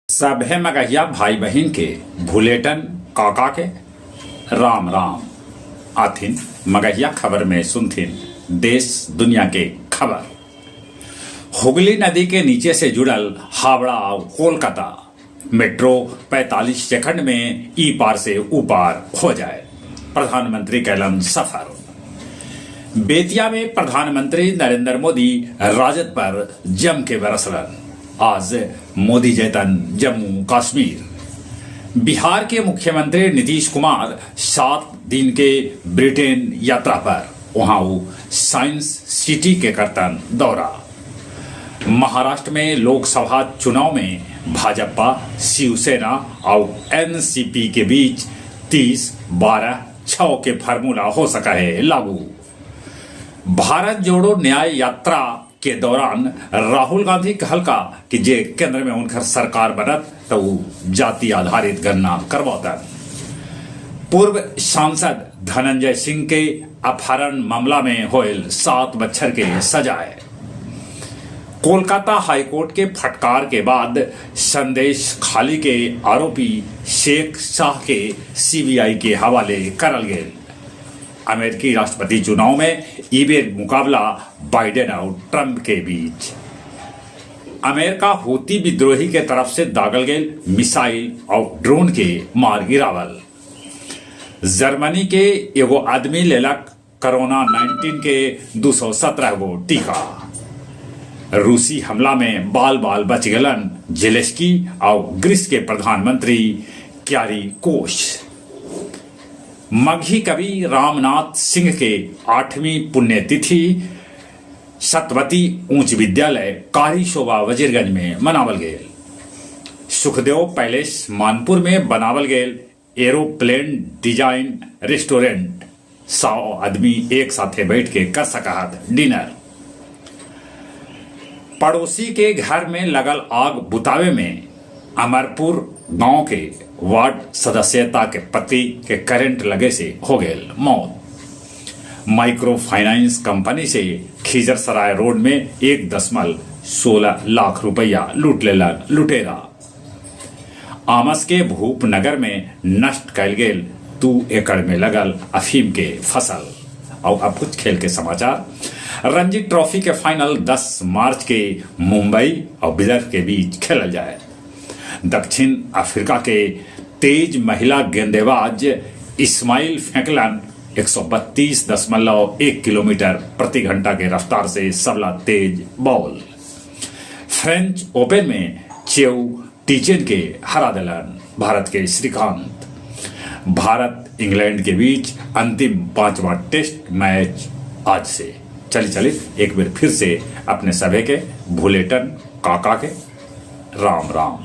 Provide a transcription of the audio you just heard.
सभे मगहिया भाई बहन के भूलेटन काका के राम राम आथिन मगहिया खबर में सुनथिन देश दुनिया के खबर। हुगली नदी के नीचे से जुड़ल हावड़ा और कोलकाता मेट्रो 45 सेकंड में ई पार से ऊ पार हो जाए। प्रधानमंत्री कैलन सफर। बेतिया में प्रधानमंत्री नरेंद्र मोदी राजद पर जम के बरसलन। आज मोदी जैतन जम्मू कश्मीर। बिहार के मुख्यमंत्री नीतीश कुमार 7 दिन के ब्रिटेन यात्रा पर, वहां वो साइंस सिटी के करतन दौरा। महाराष्ट्र में लोकसभा चुनाव में भाजपा शिवसेना और एनसीपी के बीच 30-12-6 के फार्मूला हो सका है लागू। भारत जोड़ो न्याय यात्रा के दौरान राहुल गांधी कहलका कि जे केंद्र में उनकर सरकार बनत तो जाति आधारित गणना करवातन। पूर्व सांसद धनंजय सिंह के अपहरण मामला में होयल 7 बच्चर के सजाए। कोलकाता हाईकोर्ट के फटकार के बाद संदेश खाली के आरोपी शेख शाह के सीबीआई के हवाले करल गए। अमेरिकी राष्ट्रपति चुनाव में ईबेर मुकाबला बाइडेन और ट्रंप के बीच। अमेरिका हूती विद्रोही के तरफ से दागल गए मिसाइल और ड्रोन के मार गिरावल। जर्मनी के एगो आदमी लेलक कोरोना 19 के 217 गो टीका। रूसी हमला में बाल बाल बच गलन जेलेस्की और ग्रीस के प्रधानमंत्री क्यारिकोस। मगही कवि रामनाथ सिंह के 8वीं पुण्यतिथि सतवती उच्च विद्यालय कारी शोभा वजीरगंज में मनावल गए। सुखदेव पैलेस मानपुर में बनावल गए एरोप्लेन डिजाइन रेस्टोरेंट 100 आदमी एक साथे बैठ के कर सकत डिनर। पड़ोसी के घर में लगल आग बुतावे में अमरपुर गांव के वार्ड सदस्यता के पति के करंट लगे से हो गए मौत। माइक्रो फाइनेंस कंपनी से खिजरसराय रोड में 1.16 लाख रुपया लूट लेला लुटेरा। आमस के भूपनगर में नष्ट कैल गेल 2 एकड़ में लगल अफीम के फसल। और अब कुछ खेल के समाचार। रणजी ट्रॉफी के फाइनल 10 मार्च के मुंबई और विदर्भ के बीच खेला जाए। दक्षिण अफ्रीका के तेज महिला गेंदबाज इस्माइल फेंकलन 132.1 किलोमीटर प्रति घंटा के रफ्तार से सबला तेज बॉल। फ्रेंच ओपन में चेउ टीचेन के हरा दिलन भारत के श्रीकांत। भारत इंग्लैंड के बीच अंतिम 5वां टेस्ट मैच आज से। चलिए एक बार फिर से अपने सभी के भूलेटन काका के राम राम।